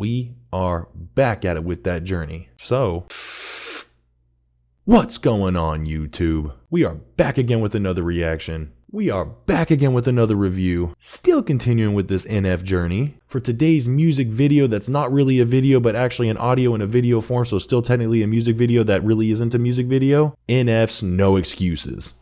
we are back at it with that journey. So, what's going on, YouTube? We are back again with another reaction. We are back again with another review. Still continuing with this NF journey. For today's music video that's not really a video, but actually an audio and a video form, so still technically a music video that really isn't a music video. NF's No Excuses.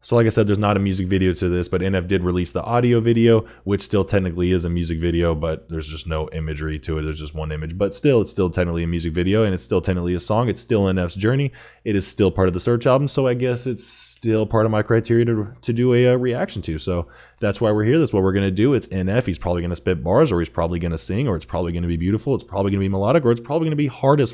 So like I said, there's not a music video to this, but NF did release the audio video, which still technically is a music video, but there's just no imagery to it. There's just one image, but still, it's still technically a music video, and it's still technically a song. It's still NF's journey. It is still part of the Search album, so I guess it's still part of my criteria to do a reaction to. So that's why we're here. That's what we're going to do. It's NF. He's probably going to spit bars, or he's probably going to sing, or it's probably going to be beautiful. It's probably going to be melodic, or it's probably going to be hard as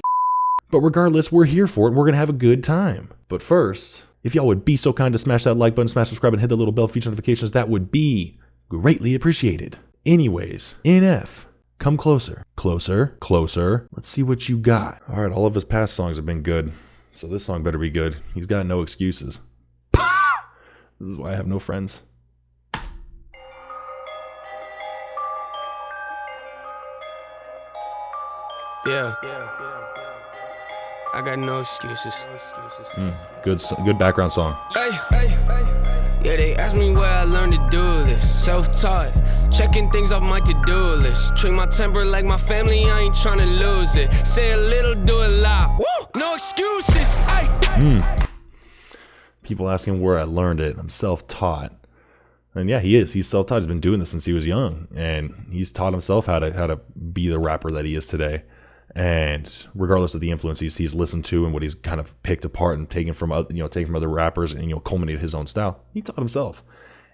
but regardless, we're here for it, and we're going to have a good time. But first, if y'all would be so kind to smash that like button, smash subscribe, and hit the little bell for future notifications, that would be greatly appreciated. Anyways, NF, come closer. Closer, closer. Let's see what you got. All right, all of his past songs have been good, so this song better be good. He's got no excuses. This is why I have no friends. Yeah. I got no excuses. Good background song. Hey. Yeah, they asked me where I learned to do this. Self-taught, checking things off my to-do list. Treat my temper like my family, I ain't trying to lose it. Say a little, do a lot. Woo! No excuses. Hey. People asking where I learned it. I'm self-taught. And yeah, he is. He's self-taught. He's been doing this since he was young, and he's taught himself how to be the rapper that he is today. And regardless of the influence he's listened to and what he's kind of picked apart and taken from other rappers and culminated his own style, he taught himself.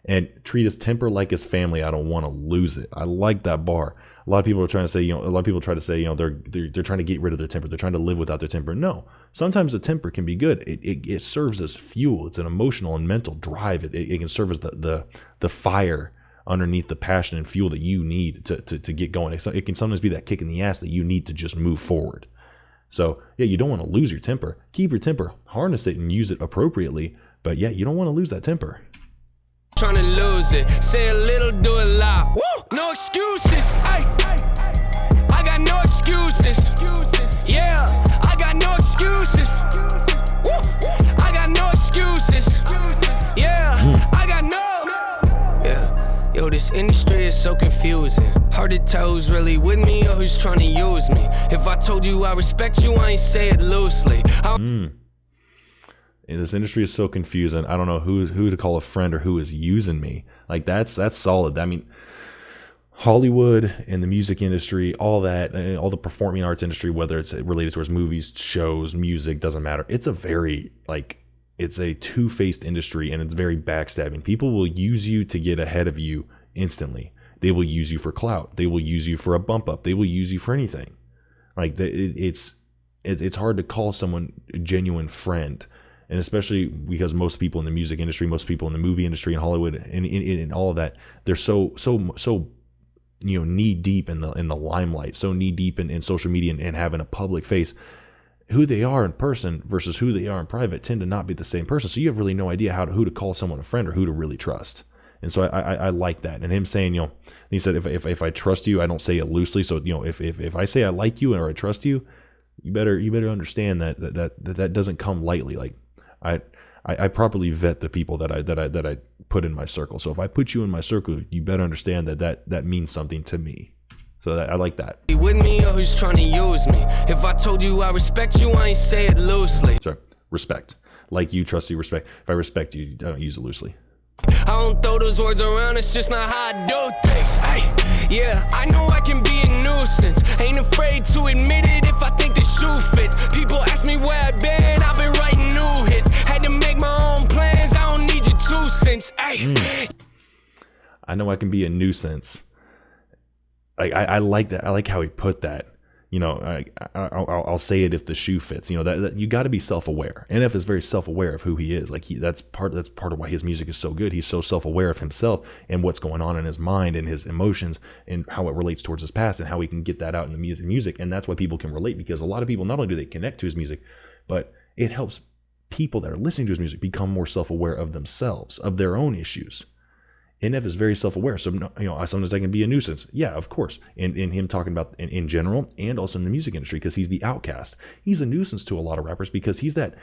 And treat his temper like his family. I don't want to lose it. I like that bar. A lot of people are trying to say, a lot of people try to say, they're trying to get rid of their temper. They're trying to live without their temper. No, sometimes the temper can be good. It serves as fuel. It's an emotional and mental drive. It can serve as the fire underneath the passion and fuel that you need to get going. It can sometimes be that kick in the ass that you need to just move forward. So yeah, you don't want to lose your temper. Keep your temper, harness it, and use it appropriately. But yeah, you don't want to lose that temper. Trying to lose it. Say a little, do a lot. Woo! No excuses. Ay. I got no excuses. Yeah, I got no excuses. Woo! I got no excuses. Yeah, I got no. Yeah, yo, this industry is so confusing. Hard to tell who's really with me or who's trying to use me. If I told you I respect you, I ain't say it loosely. This industry is so confusing. I don't know who to call a friend or who is using me. Like that's solid. I mean, Hollywood and the music industry, all that, all the performing arts industry, whether it's related towards movies, shows, music, doesn't matter. It's a very it's a two-faced industry, and it's very backstabbing. People will use you to get ahead of you instantly. They will use you for clout. They will use you for a bump up. They will use you for anything. Like it's hard to call someone a genuine friend. And especially because most people in the music industry, most people in the movie industry, in Hollywood, and all of that, they're so knee deep in the limelight, so knee deep in social media and having a public face. Who they are in person versus who they are in private tend to not be the same person. So you have really no idea who to call someone a friend or who to really trust. And so I like that. And him saying, he said, if I trust you, I don't say it loosely. So if I say I like you or I trust you, you better understand that doesn't come lightly. Like I properly vet the people that I put in my circle. So if I put you in my circle, you better understand that means something to me. So I like that. With me or who's trying to use me? If I told you I respect you, I ain't say it loosely. Sorry, respect. Like you, trust you, respect. If I respect you, I don't use it loosely. I don't throw those words around, it's just not how I do things. Ay, yeah, I know I can be a nuisance. Ain't afraid to admit it if I think the shoe fits. People ask me where I've been writing new hits. Had to make my own plans, I don't need your 2 cents. Ay. I know I can be a nuisance. I like that. I like how he put that. I'll say it if the shoe fits. That you got to be self-aware. NF is very self-aware of who he is. That's part of why his music is so good. He's so self-aware of himself and what's going on in his mind and his emotions and how it relates towards his past and how he can get that out in the music. And that's why people can relate, because a lot of people, not only do they connect to his music, but it helps people that are listening to his music become more self-aware of themselves, of their own issues. NF is very self-aware. So, sometimes I can be a nuisance. Yeah, of course. In him talking about in general and also in the music industry, because he's the outcast. He's a nuisance to a lot of rappers because he's that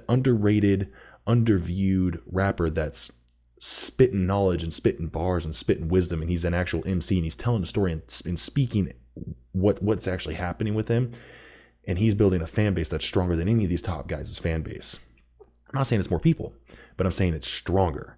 underrated, underviewed rapper that's spitting knowledge and spitting bars and spitting wisdom. And he's an actual MC and he's telling a story and speaking what's actually happening with him. And he's building a fan base that's stronger than any of these top guys' fan base. I'm not saying it's more people, but I'm saying it's stronger.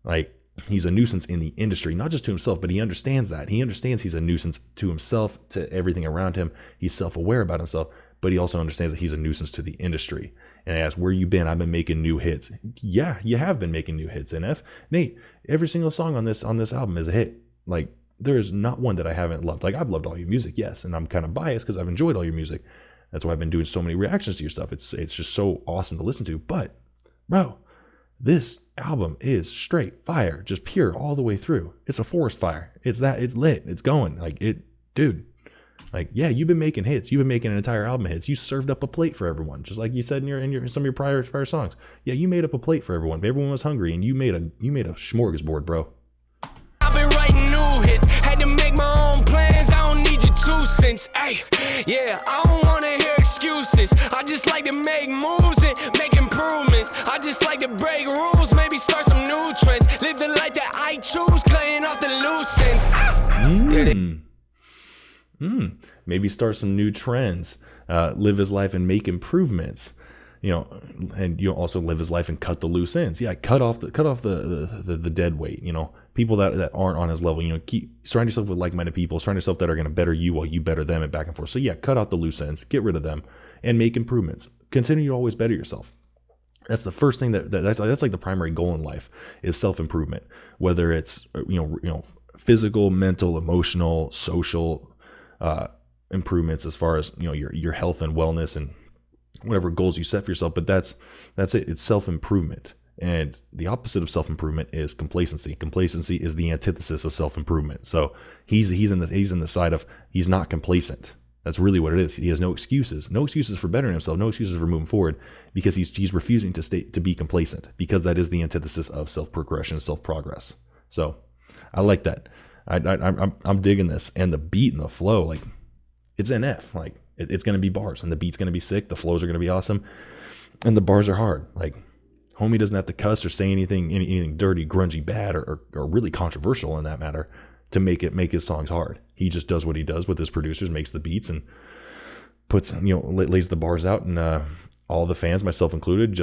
Like, he's a nuisance in the industry, not just to himself, but he understands that. He understands he's a nuisance to himself, to everything around him. He's self-aware about himself, but he also understands that he's a nuisance to the industry. And I ask, where you been? I've been making new hits. Yeah, you have been making new hits, NF. Nate, every single song on this album is a hit. Like, there is not one that I haven't loved. Like, I've loved all your music, yes, and I'm kind of biased because I've enjoyed all your music. That's why I've been doing so many reactions to your stuff. It's just so awesome to listen to. But, bro, this album is straight fire, just pure all the way through. It's a forest fire. It's lit. It's going. Like, dude. Like, yeah, you've been making hits. You've been making an entire album of hits. You served up a plate for everyone, just like you said in some of your prior songs. Yeah, you made up a plate for everyone. Everyone was hungry, and you made a smorgasbord, bro. I've been writing new hits, had to make my own plans. I don't need your 2 cents. Ay, yeah, I don't wanna hear excuses. I just like to make moves and make improvements. I just like to break rules, maybe start some new trends. Live the life that I choose, cutting off the loose ends. Maybe start some new trends. Live his life and make improvements. And also live his life and cut the loose ends. Yeah, cut off the dead weight. People that aren't on his level. Keep surround yourself with like-minded people. Surround yourself that are going to better you while you better them, and back and forth. So yeah, cut out the loose ends, get rid of them, and make improvements. Continue to always better yourself. That's the first thing that's like the primary goal in life is self-improvement. Whether it's physical, mental, emotional, social improvements as far as your health and wellness and whatever goals you set for yourself. But that's it. It's self-improvement. And the opposite of self-improvement is complacency. Complacency is the antithesis of self-improvement. So he's in the side of he's not complacent. That's really what it is. He has no excuses for bettering himself, no excuses for moving forward, because he's refusing to be complacent, because that is the antithesis of self-progression, self-progress. So I like that. I'm digging this, and the beat and the flow, like, it's NF. Like, it's going to be bars, and the beat's going to be sick. The flows are going to be awesome, and the bars are hard. Like, homie doesn't have to cuss or say anything dirty, grungy, bad, or really controversial in that matter to make his songs hard. He just does what he does with his producers, makes the beats, and lays the bars out, and all the fans, myself included,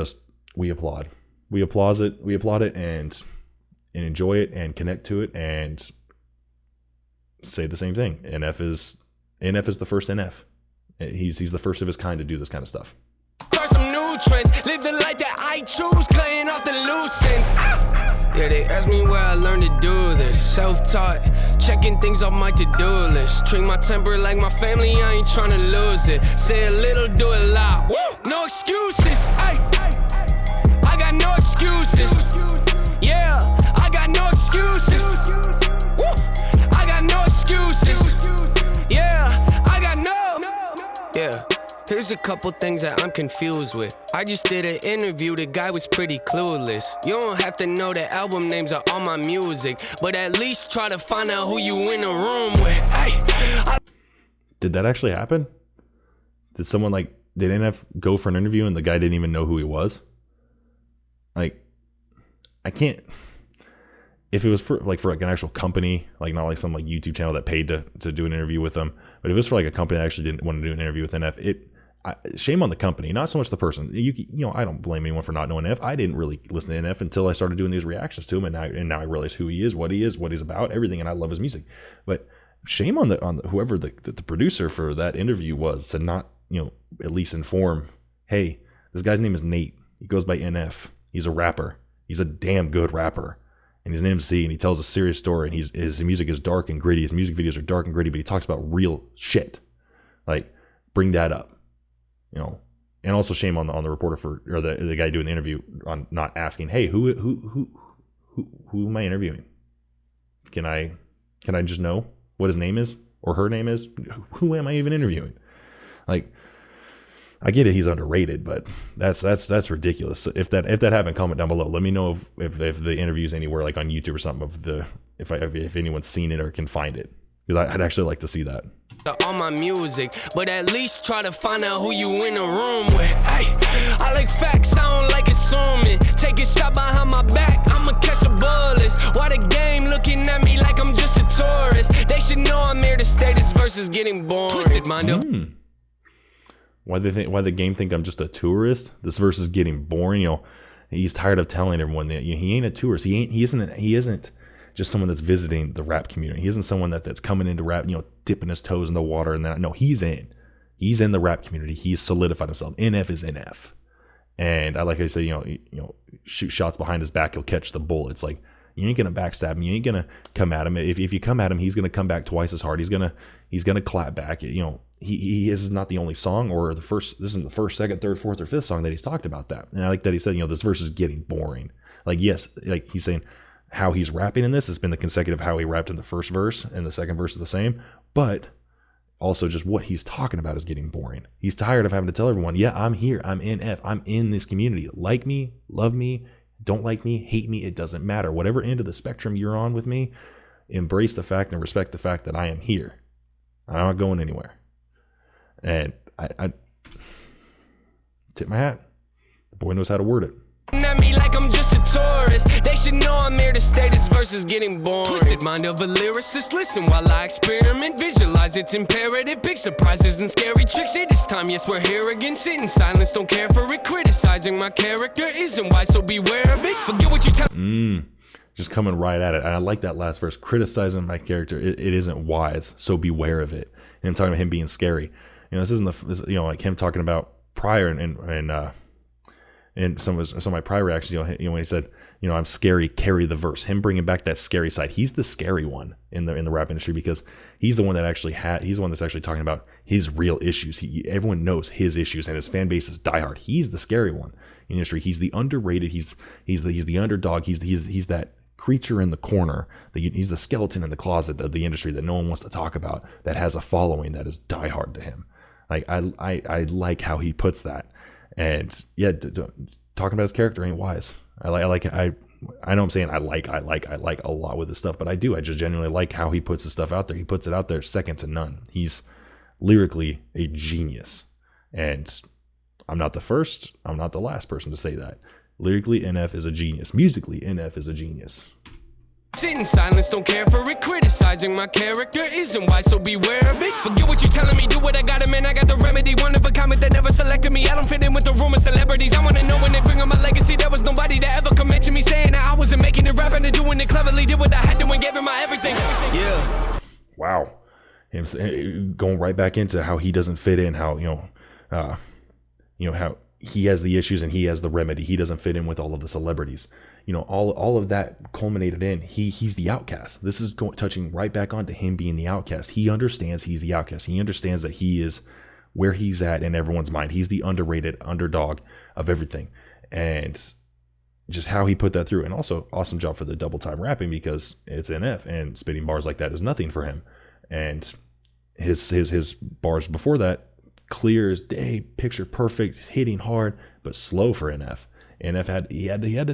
we applaud. We applaud it, and enjoy it, and connect to it, and say the same thing. NF is the first NF. He's the first of his kind to do this kind of stuff. Start some new trends, live the life that I choose, cutting off the loose ends. Yeah, they asked me where I learned to do this. Self-taught, checking things off my to-do list. Treat my temper like my family, I ain't trying to lose it. Say a little, do a lot. Woo! No excuses. Ay. I got no excuses. Yeah, I got no excuses. Woo! I got no excuses. Yeah, I got no. Yeah. Here's a couple things that I'm confused with. I just did an interview, the guy was pretty clueless. You don't have to know the album names of all my music, but at least try to find out who you in a room with. Hey, Did that actually happen? Did NF go for an interview and the guy didn't even know who he was? Like, I can't. If it was for an actual company, like not like some like YouTube channel that paid to do an interview with them, but if it was for like a company that actually didn't want to do an interview with NF, shame on the company, not so much the person. I don't blame anyone for not knowing NF. I didn't really listen to NF until I started doing these reactions to him, and now I realize who he is, what he's about, everything, and I love his music. But shame on whoever the producer for that interview was to not at least inform, hey, this guy's name is Nate. He goes by NF. He's a rapper. He's a damn good rapper. And he's an MC, and he tells a serious story, and his music is dark and gritty. His music videos are dark and gritty, but he talks about real shit. Like, bring that up, And also shame on the reporter or the guy doing the interview on not asking, hey, who am I interviewing? Can I just know what his name is or her name is? Who am I even interviewing? Like, I get it, he's underrated, but that's ridiculous. If that happened, comment down below. Let me know if the interview's anywhere like on YouTube or something of the if anyone's seen it or can find it, because I'd actually like to see that. On my music, but at least try to find out who you in the room with. Ay, I like facts, I don't like assuming. Take a shot behind my back, I'ma catch the bullets. Why the game looking at me like I'm just a tourist? They should know I'm here to stay. This verse is getting boring. Twisted mind up. Why the game think I'm just a tourist? This verse is getting boring. You know, he's tired of telling everyone that he ain't a tourist. He isn't just someone that's visiting the rap community. He isn't someone that's coming into rap, you know, dipping his toes in the water and that. No, he's in the rap community. He's solidified himself. NF is NF. And like I said, you know, shoot shots behind his back, he'll catch the bullets. Like, you ain't gonna backstab him. You ain't gonna come at him. If you come at him, he's gonna come back twice as hard. He's gonna clap back. You know, he is not the only song or the first. This isn't the first, second, third, fourth, or fifth song that he's talked about that. And I like that he said, you know, this verse is getting boring. Like, yes, like he's saying how he's rapping in this has been the consecutive how he rapped in the first verse, and the second verse is the same, but also just what he's talking about is getting boring. He's tired of having to tell everyone, yeah, I'm here, I'm NF, I'm in this community. Like me, love me, don't like me, hate me, it doesn't matter. Whatever end of the spectrum you're on with me, embrace the fact and respect the fact that I am here. I'm not going anywhere. And I tip my hat. The boy knows how to word it. At me like I'm just a tourist. They should know I'm here to stay. This verse is getting boring. Twisted mind of a lyricist. Listen while I experiment. Visualize it's imperative. Big surprises and scary tricks. It is time, yes, we're here again. Sit in silence, don't care for it. Criticizing my character isn't wise, so beware of it. Forget what you tell. Just coming right at it. And I like that last verse. Criticizing my character, it isn't wise, so beware of it. And I'm talking about him being scary. You know, this isn't like him talking about prior and some of my prior reactions, you know, when he said, you know, I'm scary, carry the verse. Him bringing back that scary side. He's the scary one in the rap industry, because he's the one that he's the one that's actually talking about his real issues. Everyone knows his issues, and his fan base is diehard. He's the scary one in the industry. He's the underrated. He's the underdog. He's that creature in the corner. He's the skeleton in the closet of the industry that no one wants to talk about, that has a following that is diehard to him. Like I like how he puts that. And yeah, talking about his character ain't wise. I know I'm saying I like a lot with this stuff, but I just genuinely like how he puts his stuff out there. He puts it out there second to none. He's lyrically a genius, and I'm not the first, I'm not the last person to say that. Lyrically, NF is a genius. Musically, NF is a genius. Sit in silence, don't care for it. Criticizing my character isn't wise, so beware of it. Forget what you telling me, do what I gotta, man. I got the remedy. One of a comment that never selected me. I don't fit in with the rumor celebrities. I wanna know when they bring on my legacy. There was nobody that ever could mention me saying that I wasn't making it rap and doing it cleverly. Did what I had to and gave him my everything. Yeah. Wow. Him going right back into how he doesn't fit in, how, how he has the issues and he has the remedy. He doesn't fit in with all of the celebrities. You know, all of that culminated in he's the outcast. This is touching right back onto him being the outcast. He understands he's the outcast. He understands that he is where he's at in everyone's mind. He's the underrated underdog of everything. And just how he put that through. And also, awesome job for the double time rapping, because it's NF, and spitting bars like that is nothing for him. And his bars before that, clear as day, picture perfect, hitting hard, but slow for NF. NF had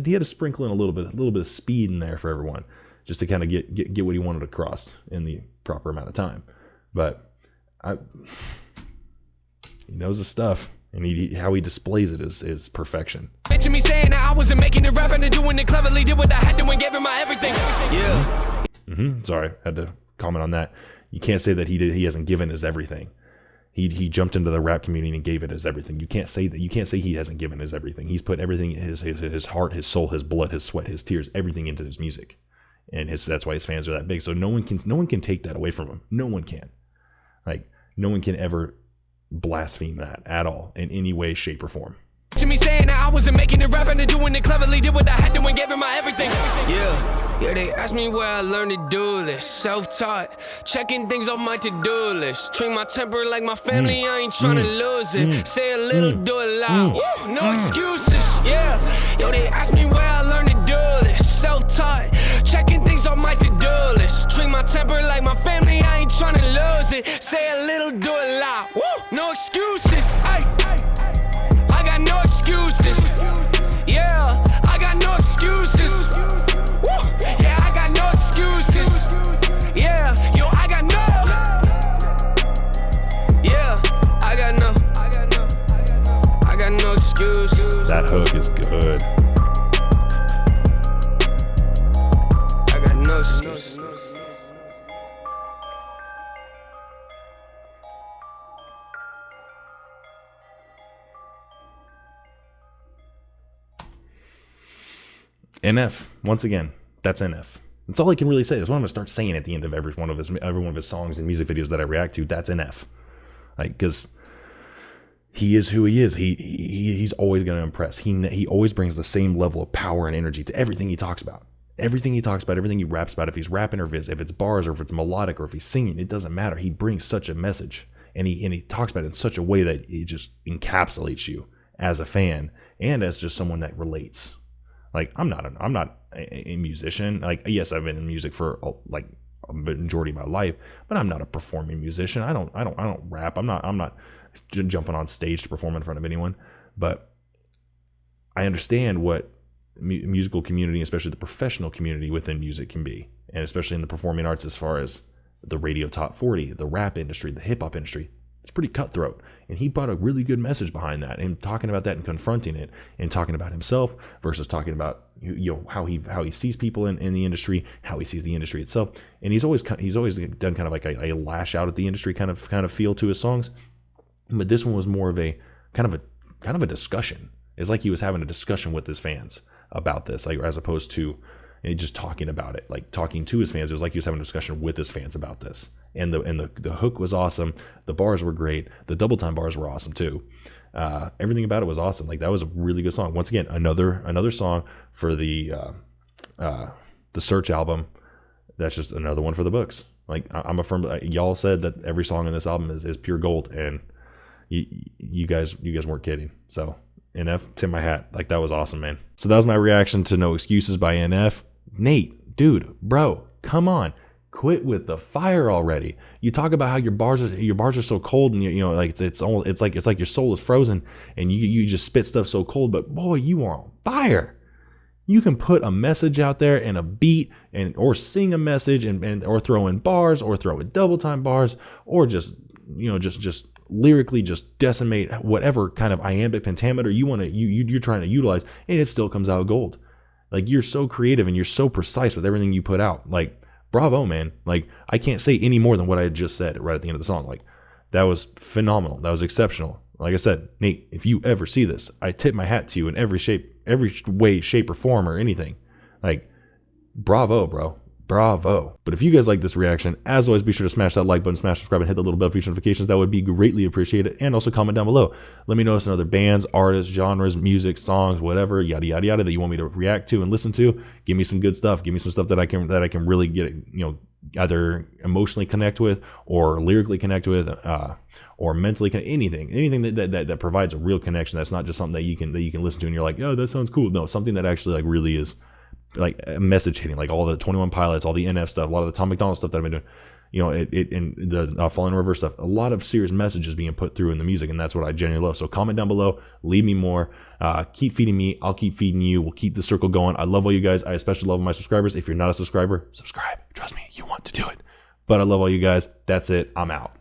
to sprinkle in a little bit of speed in there for everyone, just to kind of get what he wanted across in the proper amount of time. But he knows his stuff, and how he displays it is perfection. Mention me saying that I wasn't making it rap and doing it cleverly. Did what I had to and gave him my everything. Yeah. Sorry, had to comment on that. You can't say that he hasn't given his everything. He jumped into the rap community and gave it his everything. You can't say that. You can't say he hasn't given his everything. He's put everything, his heart, his soul, his blood, his sweat, his tears, everything into his music, and that's why his fans are that big. So no one can take that away from him. No one can. Like, no one can ever blaspheme that at all in any way, shape, or form. Me saying that I wasn't making it rap and doing it cleverly. Did what I had to and gave him my everything. Yeah, they asked me where I learned to do this. Self-taught, checking things off my to-do list. Treat my temper like my family, I ain't trying to lose it. Say a little, do it loud. Woo, no excuses, yeah. Yo, they asked me where I learned to do this. Self-taught, checking things off my to-do list. Treat my temper like my family, I ain't trying to lose it. Say a little, do it loud. Woo, no excuses, ay. hook is good. I got no excuses. NF, once again, that's NF. That's all I can really say. That's what I'm gonna start saying at the end of every one of his songs and music videos that I react to. That's NF, like, because he is who he is. He's always gonna impress. He always brings the same level of power and energy to everything he talks about. Everything he talks about, everything he raps about. If he's rapping or if it's bars or if it's melodic or if he's singing, it doesn't matter. He brings such a message, and he talks about it in such a way that it just encapsulates you as a fan and as just someone that relates. Like, I'm not a musician. Like, yes, I've been in music for like a majority of my life, but I'm not a performing musician. I don't rap. I'm not jumping on stage to perform in front of anyone. But I understand what musical community, especially the professional community within music, can be, and especially in the performing arts, as far as the radio top 40, the rap industry, the hip hop industry. It's pretty cutthroat, and he brought a really good message behind that, and talking about that and confronting it, and talking about himself versus talking about how he sees people in the industry, how he sees the industry itself. And he's always done kind of like a lash out at the industry kind of feel to his songs, but this one was more of a kind of a discussion. It's like he was having a discussion with his fans about this, like, as opposed to just talking about it, like talking to his fans. It was like he was having a discussion with his fans about this. And the hook was awesome. The bars were great. The double time bars were awesome too. Everything about it was awesome. Like, that was a really good song. Once again, another song for the Search album. That's just another one for the books. Like, I'm a firm. Y'all said that every song in this album is pure gold, and you guys weren't kidding. So NF, tip my hat. Like, that was awesome, man. So that was my reaction to No Excuses by NF. Nate, dude, bro, come on. Quit with the fire already. You talk about how your bars are so cold, and you know, like, it's like your soul is frozen, and you just spit stuff so cold. But boy, you are on fire. You can put a message out there and a beat, or sing a message, and or throw in bars, or throw in double time bars, or just lyrically just decimate whatever kind of iambic pentameter you're trying to utilize, and it still comes out gold. Like, you're so creative and you're so precise with everything you put out. Like, bravo, man. Like, I can't say any more than what I had just said right at the end of the song. Like, that was phenomenal. That was exceptional. Like I said, Nate, if you ever see this, I tip my hat to you in every way, shape, or form, or anything. Like, bravo, bro. Bravo. But if you guys like this reaction, as always, be sure to smash that like button, smash subscribe, and hit the little bell for future notifications. That would be greatly appreciated. And also comment down below. Let me know some other bands, artists, genres, music, songs, whatever, yada yada yada, that you want me to react to and listen to. Give me some good stuff. Give me some stuff that I can really get, either emotionally connect with, or lyrically connect with, or mentally anything that provides a real connection. That's not just something that you can listen to and you're like, oh, that sounds cool. No, something that actually, like, really is like a message hitting, like all the 21 Pilots, all the NF stuff, a lot of the Tom McDonald stuff that I've been doing, and the Falling Reverse stuff, a lot of serious messages being put through in the music, and that's what I genuinely love. So comment down below, leave me more, keep feeding me, I'll keep feeding you, we'll keep the circle going. I love all you guys. I especially love my subscribers. If you're not a subscriber, subscribe. Trust me, you want to do it. But I love all you guys. That's it. I'm out.